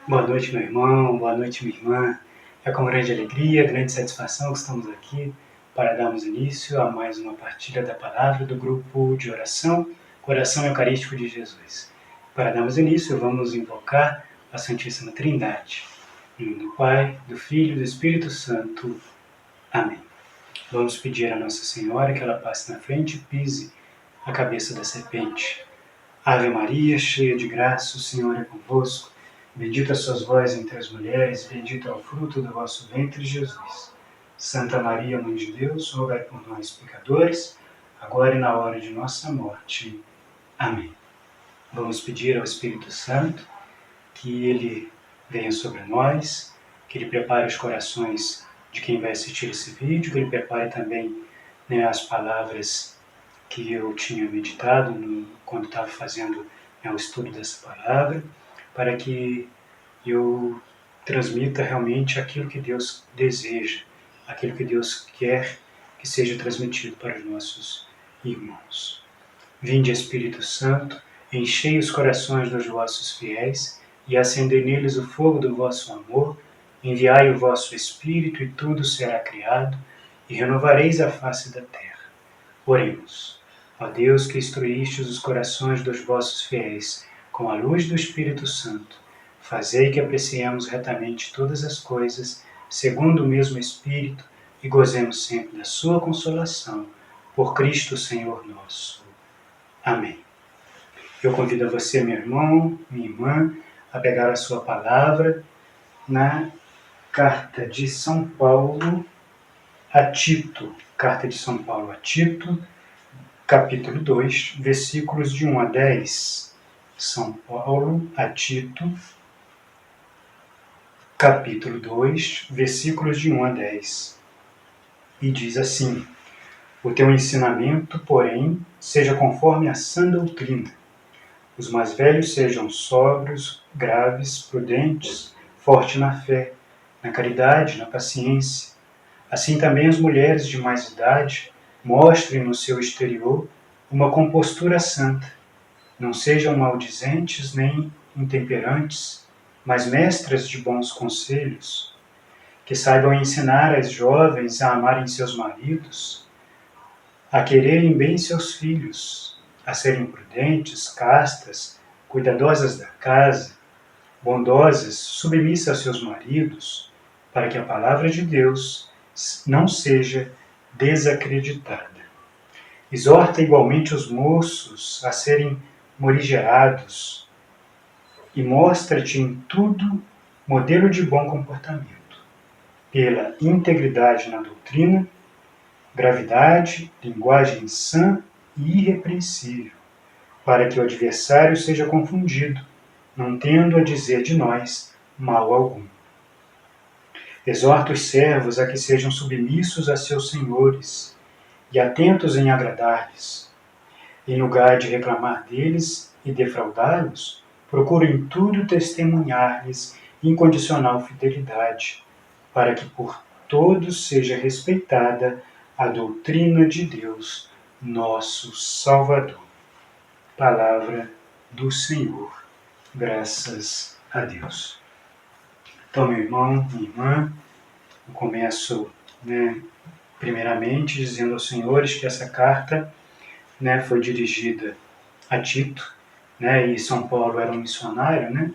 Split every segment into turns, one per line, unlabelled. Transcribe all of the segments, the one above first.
Boa noite, meu irmão, boa noite, minha irmã. É com grande alegria, grande satisfação que estamos aqui para darmos início a mais uma partilha da palavra do grupo de oração, Coração Eucarístico de Jesus. Para darmos início, vamos invocar a Santíssima Trindade. Em nome do Pai, do Filho e do Espírito Santo. Amém. Vamos pedir a Nossa Senhora que ela passe na frente e pise a cabeça da serpente. Ave Maria, cheia de graça, o Senhor é convosco. Bendita sois vós entre as mulheres, bendito é o fruto do vosso ventre, Jesus. Santa Maria, Mãe de Deus, rogai por nós, pecadores, agora e na hora de nossa morte. Amém. Vamos pedir ao Espírito Santo que ele venha sobre nós, que ele prepare os corações de quem vai assistir esse vídeo, que ele prepare também as palavras que eu tinha meditado quando estava fazendo o estudo dessa palavra, para que eu transmita realmente aquilo que Deus deseja, aquilo que Deus quer que seja transmitido para os nossos irmãos. Vinde, Espírito Santo, enchei os corações dos vossos fiéis e acendei neles o fogo do vosso amor. Enviai o vosso Espírito e tudo será criado e renovareis a face da terra. Oremos. Ó Deus, que instruístes os corações dos vossos fiéis com a luz do Espírito Santo, fazei que apreciemos retamente todas as coisas, segundo o mesmo Espírito, e gozemos sempre da sua consolação, por Cristo Senhor nosso. Amém. Eu convido a você, meu irmão, minha irmã, a pegar a sua palavra na carta de São Paulo a Tito. Carta de São Paulo a Tito, capítulo 2, versículos de 1 a 10. São Paulo a Tito, capítulo 2, versículos de 1 a 10. E diz assim: O teu ensinamento, porém, seja conforme a sã doutrina. Os mais velhos sejam sóbrios, graves, prudentes, fortes na fé, na caridade, na paciência. Assim também as mulheres de mais idade mostrem no seu exterior uma compostura santa. Não sejam maldizentes nem intemperantes, mas mestras de bons conselhos, que saibam ensinar as jovens a amarem seus maridos, a quererem bem seus filhos, a serem prudentes, castas, cuidadosas da casa, bondosas, submissas aos seus maridos, para que a palavra de Deus não seja desacreditada. Exorta igualmente os moços a serem morigerados e mostra-te em tudo modelo de bom comportamento, pela integridade na doutrina, gravidade, linguagem sã e irrepreensível, para que o adversário seja confundido, não tendo a dizer de nós mal algum. Exorta os servos a que sejam submissos a seus senhores e atentos em agradar-lhes. Em lugar de reclamar deles e defraudá-los, procura em tudo testemunhar-lhes incondicional fidelidade, para que por todos seja respeitada a doutrina de Deus, nosso Salvador. Palavra do Senhor. Graças a Deus. Então, meu irmão, minha irmã, eu começo, primeiramente, dizendo aos senhores que essa carta foi dirigida a Tito, e São Paulo era um missionário,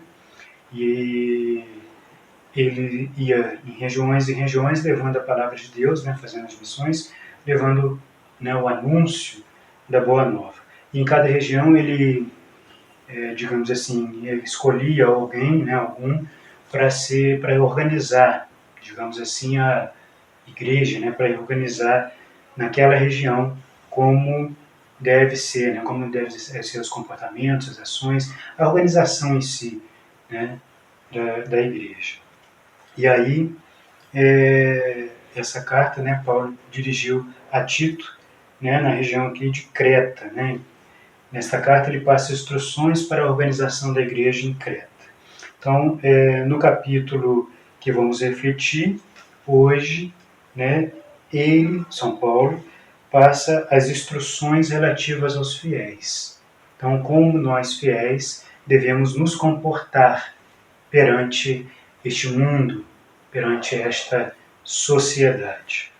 e ele ia em regiões e regiões levando a palavra de Deus, fazendo as missões, levando o anúncio da Boa Nova. E em cada região ele, digamos assim, escolhia alguém, algum, para organizar, digamos assim, a igreja, para organizar naquela região como deve ser, como devem ser os comportamentos, as ações, a organização em si, da igreja. E aí, essa carta, Paulo dirigiu a Tito, na região aqui de Creta, Nesta carta ele passa instruções para a organização da igreja em Creta. Então, no capítulo que vamos refletir hoje, ele, São Paulo, passa as instruções relativas aos fiéis. Então, como nós fiéis devemos nos comportar perante este mundo, perante esta sociedade.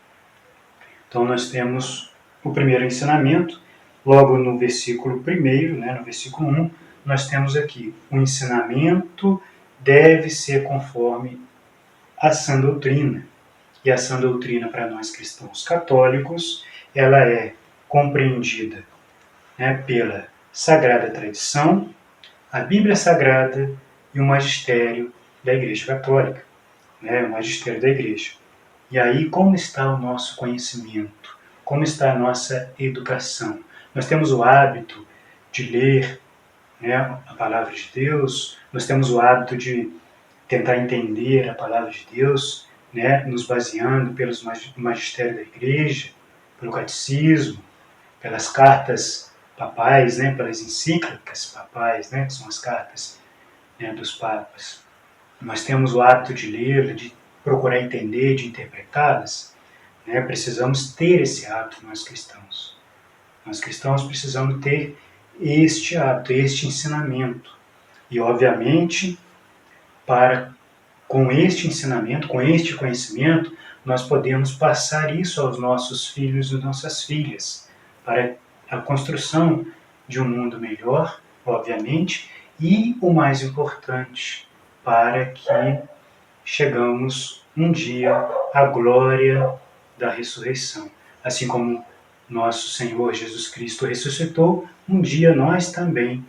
Então nós temos o primeiro ensinamento, logo no versículo 1, no versículo 1, nós temos aqui, o ensinamento deve ser conforme a sã doutrina. E a sã doutrina para nós cristãos católicos, ela é compreendida pela Sagrada Tradição, a Bíblia Sagrada e o magistério da Igreja Católica, o magistério da Igreja. E aí, como está o nosso conhecimento? Como está a nossa educação? Nós temos o hábito de ler a palavra de Deus, nós temos o hábito de tentar entender a palavra de Deus, nos baseando pelos magistério da Igreja, pelo catecismo, pelas cartas papais, pelas encíclicas papais, que são as cartas dos papas. Nós temos o hábito de ler, de procurar entender, de interpretá-las. Precisamos ter esse hábito, nós cristãos. Nós cristãos precisamos ter este hábito, este ensinamento. E, obviamente, com este ensinamento, com este conhecimento, nós podemos passar isso aos nossos filhos e nossas filhas, para a construção de um mundo melhor, obviamente, e o mais importante, para que chegamos um dia à glória da ressurreição. Assim como nosso Senhor Jesus Cristo ressuscitou, um dia nós também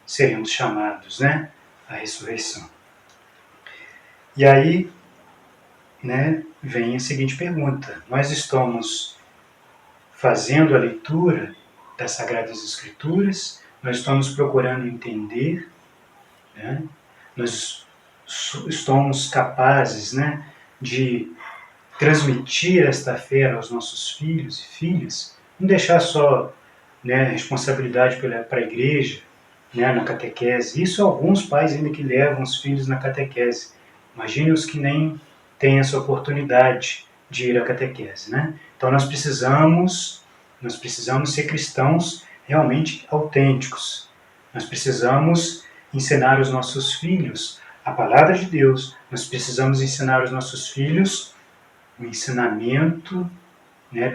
seremos chamados à ressurreição. E aí vem a seguinte pergunta: nós estamos fazendo a leitura das Sagradas Escrituras, nós estamos procurando entender, nós estamos capazes de transmitir esta fé aos nossos filhos e filhas, não deixar só responsabilidade para a igreja, na catequese. Isso alguns pais ainda que levam os filhos na catequese. Imagine os que nem têm essa oportunidade de ir à catequese. Então nós precisamos ser cristãos realmente autênticos. Nós precisamos ensinar os nossos filhos a palavra de Deus. Nós precisamos ensinar os nossos filhos o ensinamento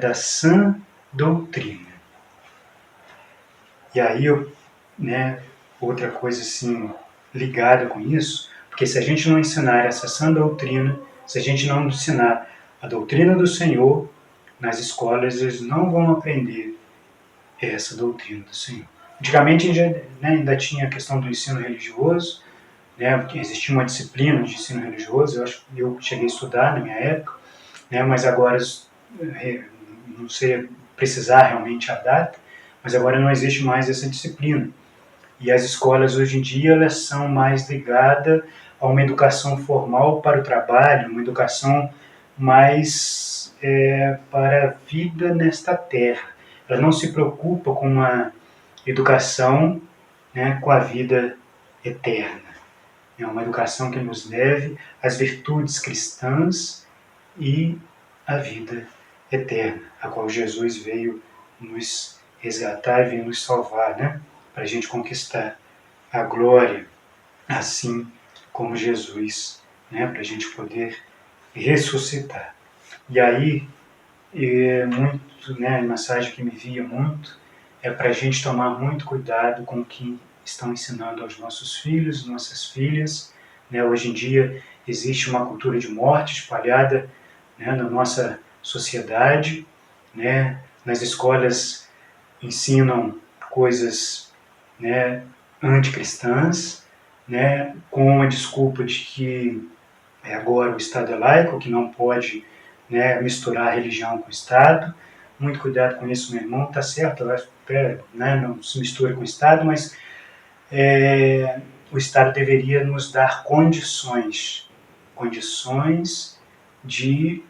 da sã doutrina. E aí, outra coisa assim ligada com isso, porque se a gente não ensinar essa sã doutrina, se a gente não ensinar a doutrina do Senhor, nas escolas eles não vão aprender essa doutrina do Senhor. Antigamente ainda tinha a questão do ensino religioso, porque existia uma disciplina de ensino religioso, eu cheguei a estudar na minha época, mas agora, não sei precisar realmente a data, mas agora não existe mais essa disciplina. E as escolas hoje em dia elas são mais ligadas a uma educação formal para o trabalho, uma educação mais para a vida nesta terra. Ela não se preocupa com uma educação com a vida eterna. É uma educação que nos leve às virtudes cristãs e à vida eterna, a qual Jesus veio nos resgatar e veio nos salvar, para a gente conquistar a glória, assim como Jesus, para a gente poder ressuscitar. E aí, a mensagem que me via muito é para a gente tomar muito cuidado com o que estão ensinando aos nossos filhos, nossas filhas. Hoje em dia existe uma cultura de morte espalhada na nossa sociedade. Nas escolas ensinam coisas anticristãs, com a desculpa de que agora o Estado é laico, que não pode misturar a religião com o Estado. Muito cuidado com isso, meu irmão, está certo, não se mistura com o Estado, mas o Estado deveria nos dar condições de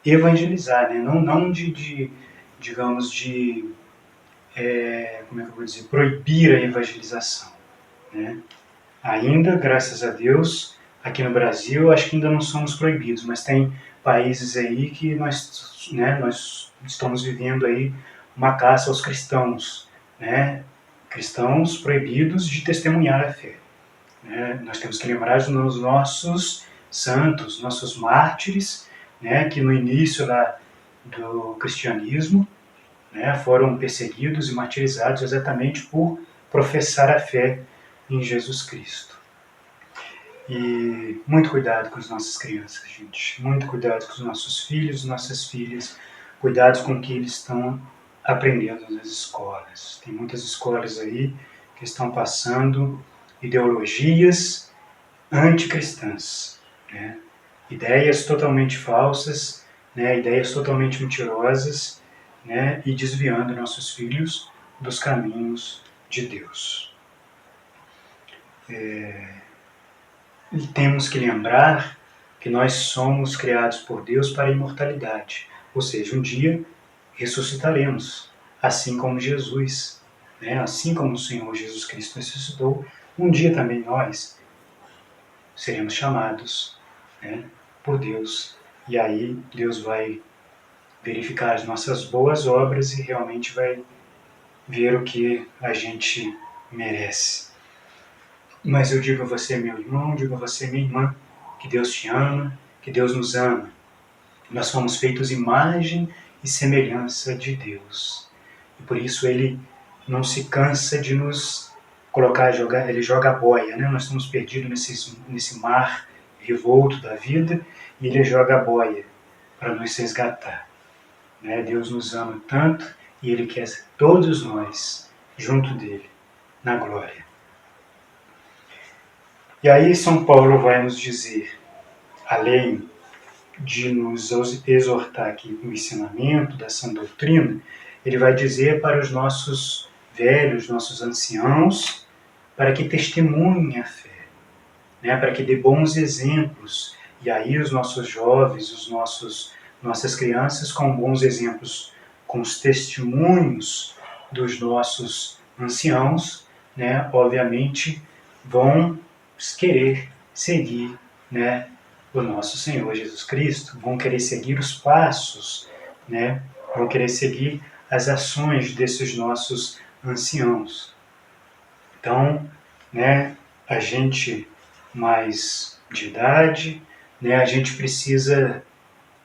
evangelizar, não de digamos, como é que eu vou dizer, proibir a evangelização. Ainda, graças a Deus, aqui no Brasil, acho que ainda não somos proibidos, mas tem países aí que nós estamos vivendo aí uma caça aos cristãos, cristãos proibidos de testemunhar a fé. né? Nós temos que lembrar dos nossos santos, nossos mártires, né? Que no início lá do cristianismo, né? Foram perseguidos e martirizados exatamente por professar a fé em Jesus Cristo. E muito cuidado com as nossas crianças, gente. Muito cuidado com os nossos filhos, nossas filhas. Cuidado com o que eles estão aprendendo nas escolas. Tem muitas escolas aí que estão passando ideologias anticristãs, né? Ideias totalmente falsas, né? Ideias totalmente mentirosas, né? E desviando nossos filhos dos caminhos de Deus. E temos que lembrar que nós somos criados por Deus para a imortalidade, ou seja, um dia ressuscitaremos, assim como Jesus, né? Assim como o Senhor Jesus Cristo ressuscitou, um dia também nós seremos chamados, né, por Deus, e aí Deus vai verificar as nossas boas obras e realmente vai ver o que a gente merece. Mas eu digo a você, meu irmão, digo a você, minha irmã, que Deus te ama, que Deus nos ama. Nós fomos feitos imagem e semelhança de Deus. E por isso Ele não se cansa de nos colocar, Ele joga a boia, né? Nós estamos perdidos nesse mar revolto da vida e Ele joga a boia para nos resgatar, né? Deus nos ama tanto e Ele quer todos nós junto dEle, na glória. E aí São Paulo vai nos dizer, além de nos exortar aqui no ensinamento da sã doutrina, ele vai dizer para os nossos velhos, nossos anciãos, para que testemunhem a fé, né? Para que dê bons exemplos. E aí os nossos jovens, nossas crianças, com bons exemplos, com os testemunhos dos nossos anciãos, né? Obviamente vão querer seguir, né, o nosso Senhor Jesus Cristo, vão querer seguir os passos, né, vão querer seguir as ações desses nossos anciãos. Então, né, a gente mais de idade, né, a gente precisa,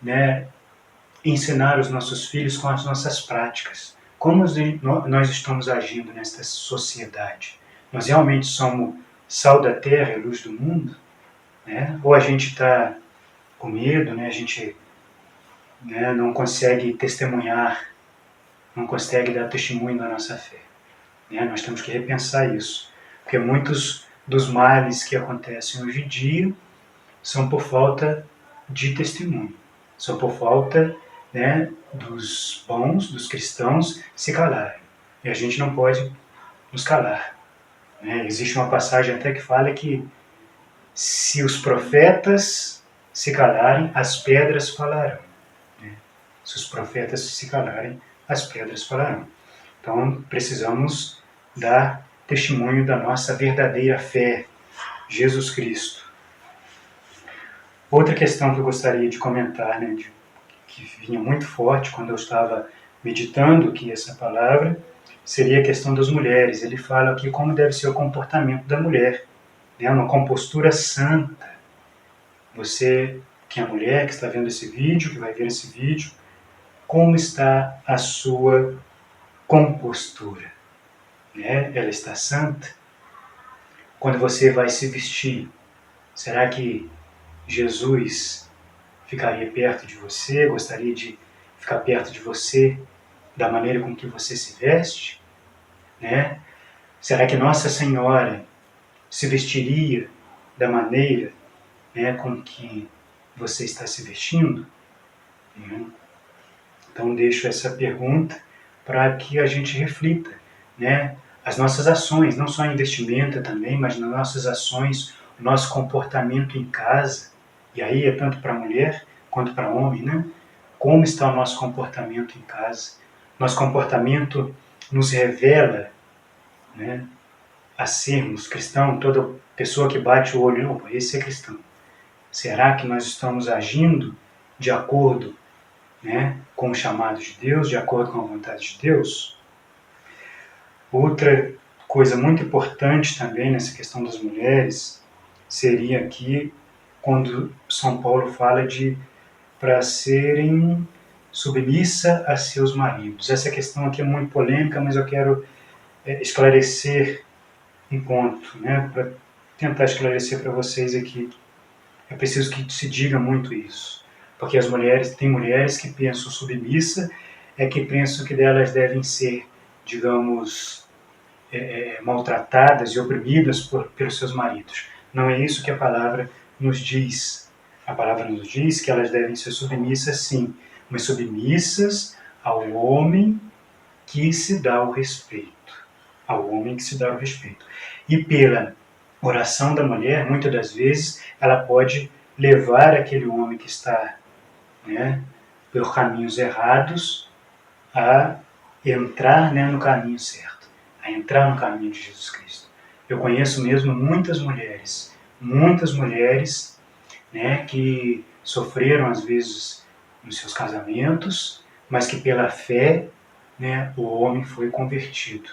né, ensinar os nossos filhos com as nossas práticas. Como nós estamos agindo nesta sociedade? Nós realmente somos sal da terra e luz do mundo? Né? Ou a gente está com medo, né? A gente, né, não consegue testemunhar, não consegue dar testemunho da nossa fé. Né? Nós temos que repensar isso, porque muitos dos males que acontecem hoje em dia são por falta de testemunho, são por falta, né, dos bons, dos cristãos, se calarem. E a gente não pode nos calar. Né? Existe uma passagem até que fala que se os profetas se calarem, as pedras falarão. Né? Se os profetas se calarem, as pedras falarão. Então, precisamos dar testemunho da nossa verdadeira fé, Jesus Cristo. Outra questão que eu gostaria de comentar, né, que vinha muito forte quando eu estava meditando aqui essa palavra, seria a questão das mulheres. Ele fala aqui como deve ser o comportamento da mulher, né, uma compostura santa. Você, que é mulher, que está vendo esse vídeo, que vai ver esse vídeo, como está a sua compostura? Né? Ela está santa? Quando você vai se vestir, será que Jesus ficaria perto de você, gostaria de ficar perto de você da maneira com que você se veste? Né? Será que Nossa Senhora se vestiria da maneira, né, com que você está se vestindo? Então deixo essa pergunta para que a gente reflita, né? As nossas ações, não só em vestimenta também, mas nas nossas ações, o nosso comportamento em casa, e aí é tanto para mulher quanto para homem, né? Como está o nosso comportamento em casa? Nosso comportamento nos revela, né, a sermos cristãos. Toda pessoa que bate o olho, opa, esse é cristão. Será que nós estamos agindo de acordo, né, com o chamado de Deus, de acordo com a vontade de Deus? Outra coisa muito importante também nessa questão das mulheres seria aqui quando São Paulo fala de para serem submissa a seus maridos. Essa questão aqui é muito polêmica, mas eu quero esclarecer um ponto, né, para tentar esclarecer para vocês aqui. É preciso que se diga muito isso, porque tem mulheres que pensam submissa, que pensam que delas devem ser, digamos, maltratadas e oprimidas pelos seus maridos. Não é isso que a palavra nos diz. A palavra nos diz que elas devem ser submissas, sim, mas submissas ao homem que se dá o respeito. Ao homem que se dá o respeito. E pela oração da mulher, muitas das vezes, ela pode levar aquele homem que está, né, por caminhos errados a entrar, né, no caminho certo, a entrar no caminho de Jesus Cristo. Eu conheço mesmo muitas mulheres, né, que sofreram às vezes nos seus casamentos, mas que pela fé, né, o homem foi convertido.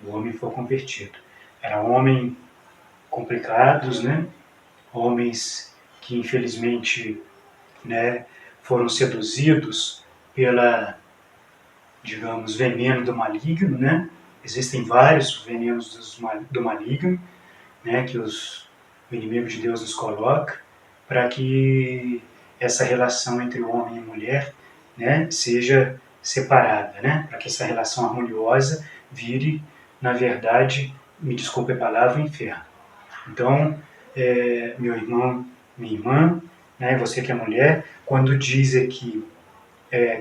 O homem foi convertido. Eram homens complicados, né? Homens que infelizmente, né, foram seduzidos pela, digamos, veneno do maligno, né? Existem vários venenos do maligno, né, que o inimigo de Deus nos coloca para que essa relação entre o homem e a mulher, né, seja separada, né? Para que essa relação harmoniosa vire, na verdade, me desculpe a palavra, inferno. Então, meu irmão, minha irmã, né, você que é mulher, quando diz aqui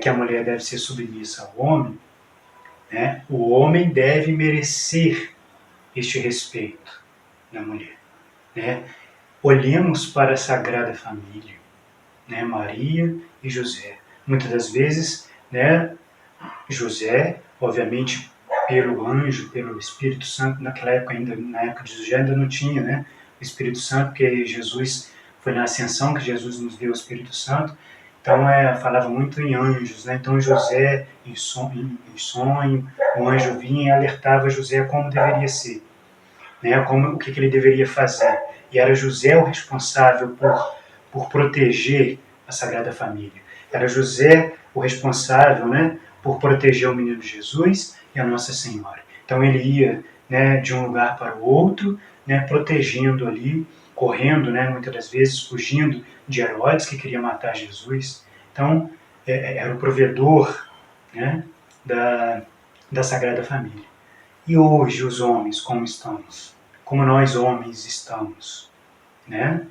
que a mulher deve ser submissa ao homem, né, o homem deve merecer este respeito da mulher. Né? Olhemos para a Sagrada Família, né, Maria e José. Muitas das vezes, né, José, obviamente, pelo anjo, pelo Espírito Santo, naquela época ainda, na época de José ainda não tinha, né, o Espírito Santo, porque Jesus foi na ascensão que Jesus nos deu o Espírito Santo. Então, falava muito em anjos, né? Então José, em sonho, o anjo vinha e alertava José como deveria ser, né? O que ele deveria fazer. E era José o responsável por proteger a Sagrada Família. Era José o responsável, né, por proteger o menino Jesus e a Nossa Senhora. Então ele ia, né, de um lugar para o outro, né, protegendo ali, correndo, né, muitas das vezes fugindo de Herodes, que queria matar Jesus. Então era o provedor, né, da Sagrada Família. E hoje os homens, como estamos? Como nós homens estamos? Né?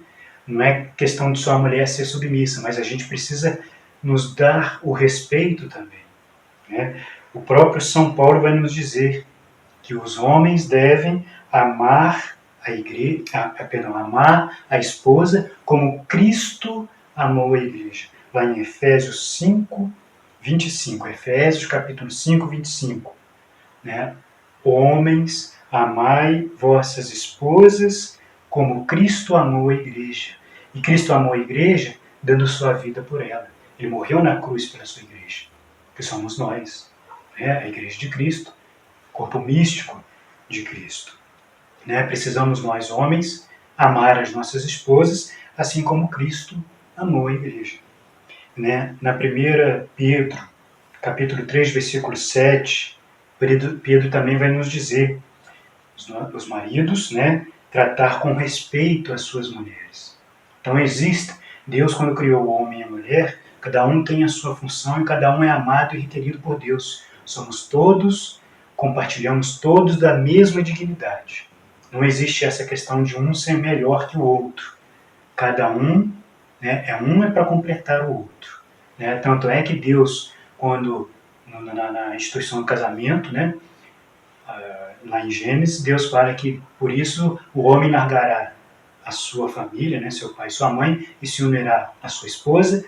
Não é questão de só a mulher ser submissa, mas a gente precisa nos dar o respeito também. Né? O próprio São Paulo vai nos dizer que os homens devem amar a igreja, amar a esposa como Cristo amou a igreja. Lá em Efésios 5, 25. Efésios capítulo 5, 25. Né? Homens, amai vossas esposas como Cristo amou a igreja. E Cristo amou a igreja dando sua vida por ela. Ele morreu na cruz pela sua igreja, que somos nós, né? A igreja de Cristo, corpo místico de Cristo. Né? Precisamos nós, homens, amar as nossas esposas, assim como Cristo amou a igreja. Né? Na 1 Pedro, capítulo 3, versículo 7, Pedro também vai nos dizer, os maridos, né, tratar com respeito as suas mulheres. Então Deus quando criou o homem e a mulher, cada um tem a sua função e cada um é amado e requerido por Deus. Compartilhamos todos da mesma dignidade. Não existe essa questão de um ser melhor que o outro. Cada um, né, é para completar o outro. Né? Tanto é que Deus, quando na instituição do casamento, né, lá em Gênesis, Deus fala que por isso o homem largará a sua família, né, seu pai e sua mãe, e se unirá à sua esposa,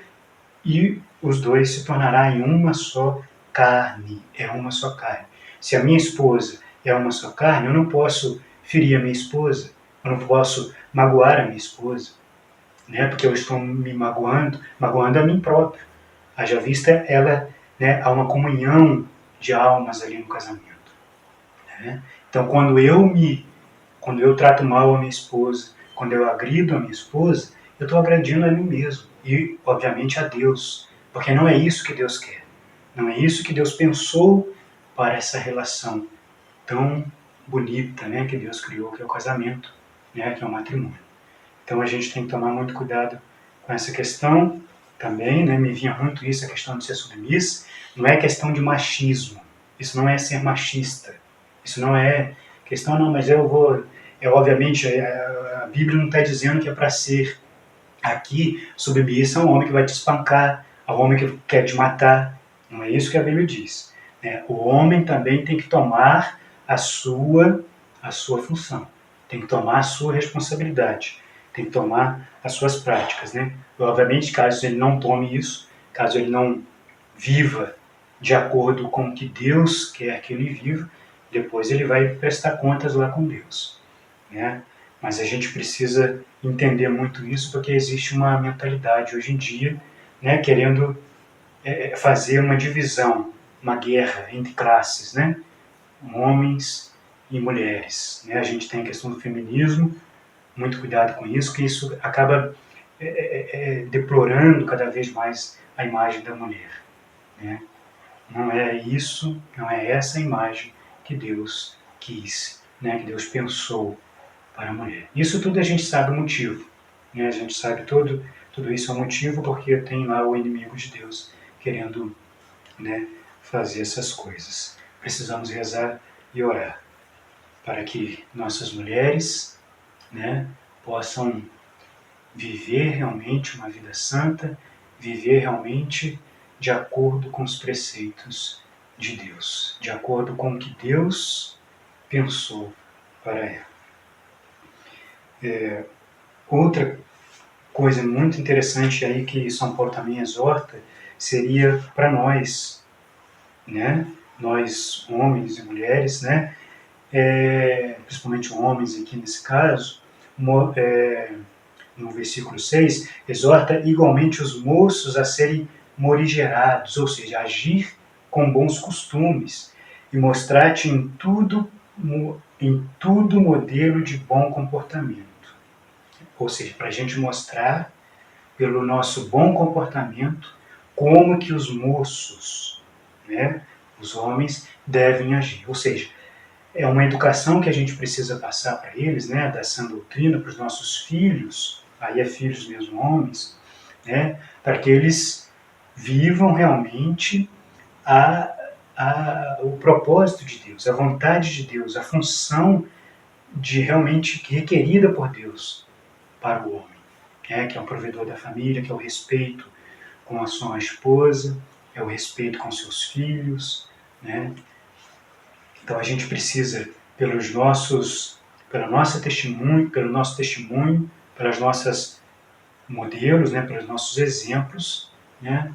e os dois se tornarão em uma só carne. É uma só carne. Se a minha esposa é uma só carne, eu não posso ferir a minha esposa, eu não posso magoar a minha esposa, né, porque eu estou me magoando a mim próprio. Haja vista ela, né, há uma comunhão de almas ali no casamento. Né? Então, quando eu trato mal a minha esposa, quando eu agrido a minha esposa, eu estou agredindo a mim mesmo e, obviamente, a Deus, porque não é isso que Deus quer. Não é isso que Deus pensou para essa relação tão bonita, né, que Deus criou, que é o casamento, né, que é o matrimônio. Então a gente tem que tomar muito cuidado com essa questão também, né, me vinha muito isso, a questão de ser submissa, não é questão de machismo, isso não é ser machista, isso não é questão, não, mas eu vou, obviamente, a Bíblia não está dizendo que é para ser aqui submissa a um homem que vai te espancar, a um homem que quer te matar, não é isso que a Bíblia diz. Né? O homem também tem que tomar a sua função, tem que tomar a sua responsabilidade, tem que tomar as suas práticas. Né? Obviamente, caso ele não tome isso, caso ele não viva de acordo com o que Deus quer que ele viva, depois ele vai prestar contas lá com Deus. Né? Mas a gente precisa entender muito isso, porque existe uma mentalidade hoje em dia, né, querendo fazer uma divisão, uma guerra entre classes, né, homens e mulheres. Né? A gente tem a questão do feminismo, muito cuidado com isso, que isso acaba deplorando cada vez mais a imagem da mulher. Né? Não é isso, não é essa imagem que Deus quis, né, que Deus pensou para a mulher. Isso tudo a gente sabe o motivo. Né? A gente sabe tudo isso é o motivo porque tem lá o inimigo de Deus querendo, né, fazer essas coisas. Precisamos rezar e orar para que nossas mulheres, né, possam viver realmente uma vida santa, viver realmente de acordo com os preceitos de Deus, de acordo com o que Deus pensou para ela. Outra coisa muito interessante aí que São Paulo também exorta seria para nós, né? Nós homens e mulheres, né? Principalmente homens aqui nesse caso, no versículo 6, exorta igualmente os moços a serem morigerados, ou seja, agir com bons costumes e mostrar-te em tudo modelo de bom comportamento. Ou seja, para a gente mostrar, pelo nosso bom comportamento, como que os moços, né, os homens, devem agir. Ou seja, é uma educação que a gente precisa passar para eles, né, da sã doutrina, para os nossos filhos, aí é filhos mesmo homens, né, para que eles vivam realmente o propósito de Deus, a vontade de Deus, a função de realmente requerida por Deus para o homem, né, que é o provedor da família, que é o respeito com a sua esposa, é o respeito com seus filhos, né? Então a gente precisa, pelo nosso testemunho, pelas nossas modelos, né, pelos nossos exemplos, né,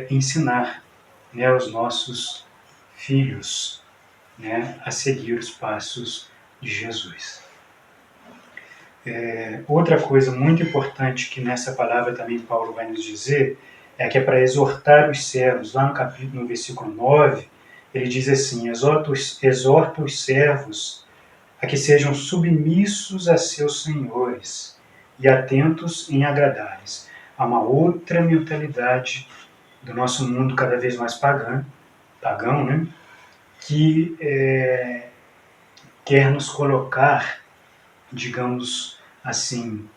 ensinar, né, os nossos filhos, né, a seguir os passos de Jesus. Outra coisa muito importante que nessa palavra também Paulo vai nos dizer é que é para exortar os servos. Lá no versículo 9, ele diz assim: exorta os servos a que sejam submissos a seus senhores e atentos em agradar-lhes. Há uma outra mentalidade do nosso mundo cada vez mais pagão, né? Que quer nos colocar, digamos assim,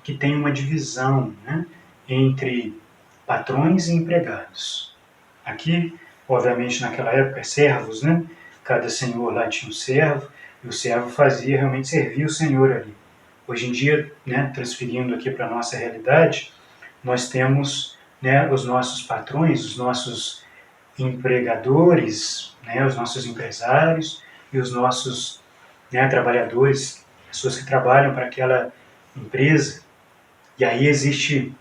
que tem uma divisão, né, entre patrões e empregados. Aqui, obviamente, naquela época, servos, né? Cada senhor lá tinha um servo, e o servo fazia realmente servir o senhor ali. Hoje em dia, né, transferindo aqui para a nossa realidade, nós temos, né, os nossos patrões, os nossos empregadores, né, os nossos empresários e os nossos, né, trabalhadores, pessoas que trabalham para aquela empresa. E aí existe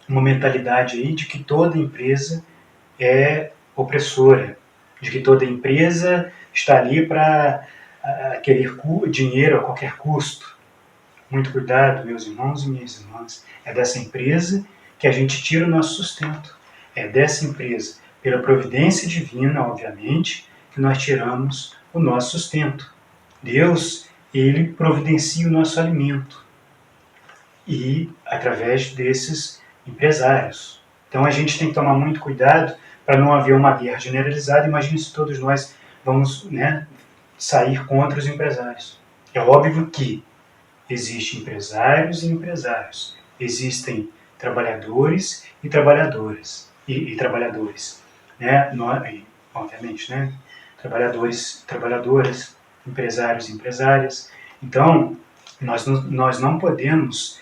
uma mentalidade aí de que toda empresa é opressora, de que toda empresa está ali para querer dinheiro a qualquer custo. Muito cuidado, meus irmãos e minhas irmãs. É dessa empresa que a gente tira o nosso sustento. É dessa empresa, pela providência divina, obviamente, que nós tiramos o nosso sustento. Deus, Ele providencia o nosso alimento e através desses empresários. Então a gente tem que tomar muito cuidado para não haver uma guerra generalizada. Imagine se todos nós vamos, sair contra os empresários. É óbvio que existem empresários e empresários. Existem trabalhadores e trabalhadoras. E trabalhadores. Obviamente, trabalhadores, trabalhadoras, empresários e empresárias. Então, nós não podemos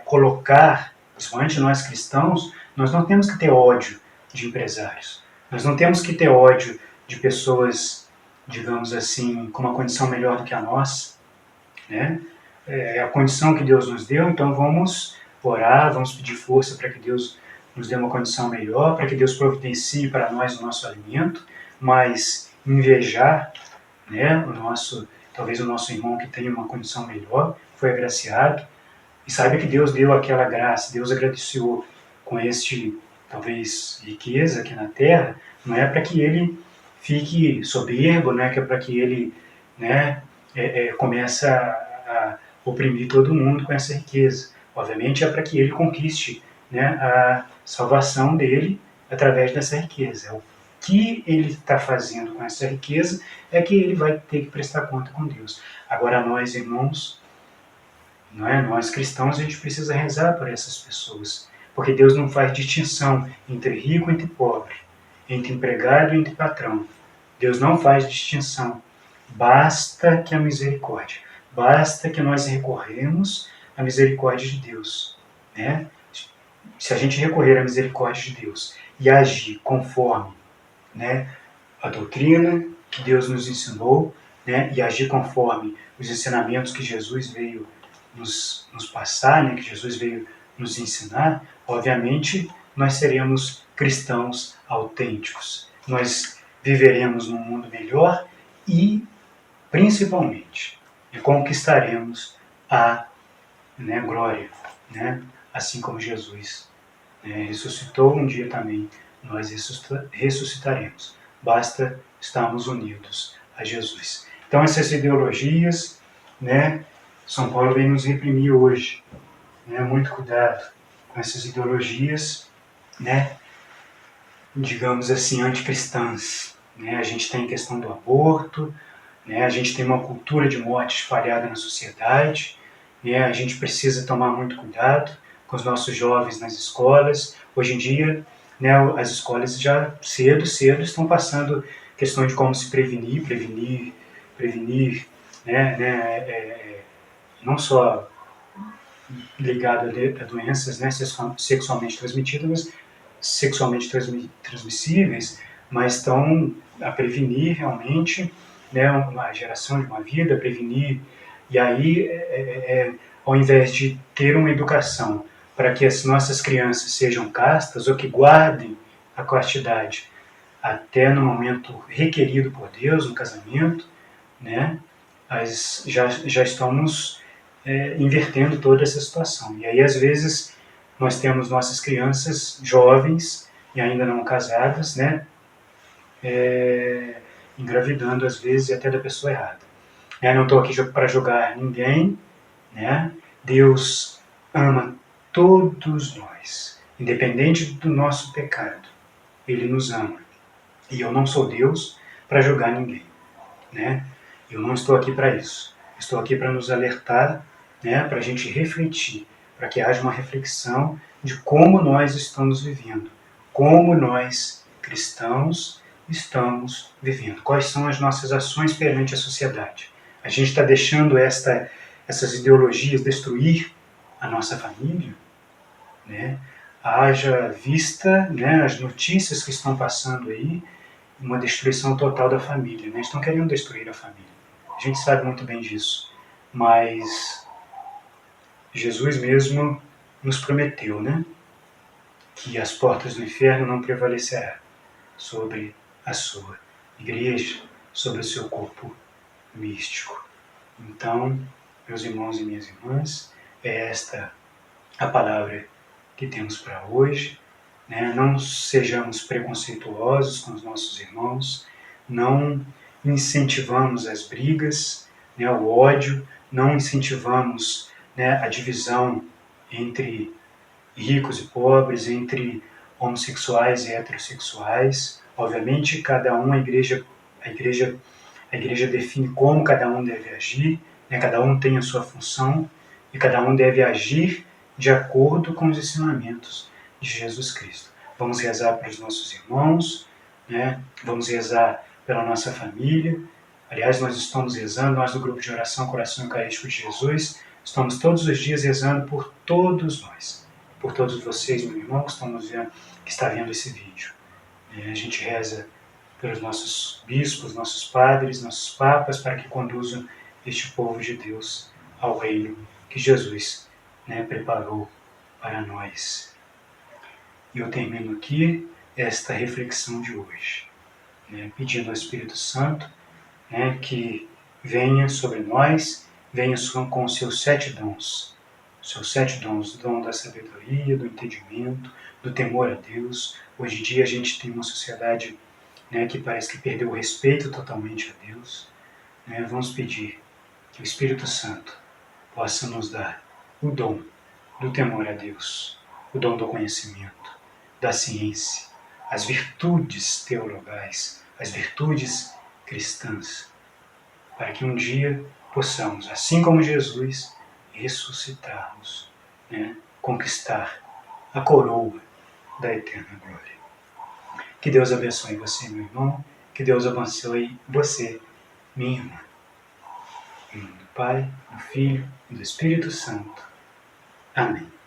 colocar, principalmente nós cristãos, nós não temos que ter ódio de empresários. Nós não temos que ter ódio de pessoas, digamos assim, com uma condição melhor do que a nossa, né? É a condição que Deus nos deu, então vamos orar, vamos pedir força para que Deus nos dê uma condição melhor, para que Deus providencie para nós o nosso alimento, mas invejar, talvez o nosso irmão que tenha uma condição melhor, foi agraciado, e saiba que Deus deu aquela graça, Deus agraciou com talvez, riqueza aqui na terra, não é para que ele fique soberbo, não é que é para que ele comece a oprimir todo mundo com essa riqueza. Obviamente é para que ele conquiste a salvação dele através dessa riqueza. O que ele está fazendo com essa riqueza é que ele vai ter que prestar conta com Deus. Agora nós, irmãos, nós cristãos, a gente precisa rezar por essas pessoas, porque Deus não faz distinção entre rico e entre pobre, entre empregado e entre patrão. Deus não faz distinção. Basta que a misericórdia, basta que nós recorremos à misericórdia de Deus. Se a gente recorrer à misericórdia de Deus e agir conforme a doutrina que Deus nos ensinou, e agir conforme os ensinamentos que Jesus veio nos passar, que Jesus veio nos ensinar, obviamente nós seremos cristãos autênticos. Nós viveremos num mundo melhor e, principalmente, conquistaremos a glória, assim como Jesus ressuscitou um dia também, nós ressuscitaremos. Basta estarmos unidos a Jesus. Então essas ideologias, São Paulo vem nos reprimir hoje. Muito cuidado com essas ideologias, digamos assim, anticristãs. A gente tem a questão do aborto, a gente tem uma cultura de morte espalhada na sociedade, a gente precisa tomar muito cuidado com os nossos jovens nas escolas. Hoje em dia, as escolas já cedo estão passando questão de como se prevenir, não só ligado a doenças sexualmente transmissíveis, mas estão a prevenir realmente a geração de uma vida, prevenir. E aí, ao invés de ter uma educação para que as nossas crianças sejam castas ou que guardem a castidade até no momento requerido por Deus, no casamento, já estamos invertendo toda essa situação. E aí, às vezes, nós temos nossas crianças jovens e ainda não casadas, engravidando, às vezes, até da pessoa errada. Não estou aqui para julgar ninguém, Deus ama todos nós, independente do nosso pecado. Ele nos ama. E eu não sou Deus para julgar ninguém, Eu não estou aqui para isso. Estou aqui para nos alertar, para a gente refletir, para que haja uma reflexão de como nós estamos vivendo, como nós, cristãos, estamos vivendo. Quais são as nossas ações perante a sociedade? A gente está deixando essas ideologias destruir a nossa família? Haja vista as notícias que estão passando aí, uma destruição total da família. Estão querendo destruir a família. A gente sabe muito bem disso. Mas Jesus mesmo nos prometeu, que as portas do inferno não prevalecerão sobre a sua igreja, sobre o seu corpo místico. Então, meus irmãos e minhas irmãs, é esta a palavra que temos para hoje. Não sejamos preconceituosos com os nossos irmãos, não incentivamos as brigas, né, o ódio, não incentivamos, né, a divisão entre ricos e pobres, entre homossexuais e heterossexuais. Obviamente, cada um, a igreja define como cada um deve agir, né, cada um tem a sua função e cada um deve agir de acordo com os ensinamentos de Jesus Cristo. Vamos rezar para os nossos irmãos, né? Vamos rezar pela nossa família. Aliás, nós estamos rezando, nós do grupo de oração Coração Eucarístico de Jesus, estamos todos os dias rezando por todos nós, por todos vocês, meu irmão, que está vendo esse vídeo. A gente reza pelos nossos bispos, nossos padres, nossos papas, para que conduzam este povo de Deus ao reino que Jesus, né, preparou para nós. E eu termino aqui esta reflexão de hoje, né, pedindo ao Espírito Santo, né, que venha sobre nós, venha com os seus 7 dons. Os seus 7 dons, o dom da sabedoria, do entendimento, do temor a Deus. Hoje em dia a gente tem uma sociedade, né, que parece que perdeu o respeito totalmente a Deus. Né? Vamos pedir que o Espírito Santo possa nos dar o dom do temor a Deus, o dom do conhecimento, da ciência, as virtudes teologais, as virtudes cristãs, para que um dia possamos, assim como Jesus, ressuscitarmos, né? Conquistar a coroa da eterna glória. Que Deus abençoe você, meu irmão, que Deus abençoe você, minha irmã. Em nome do Pai, do Filho e do Espírito Santo. Amém.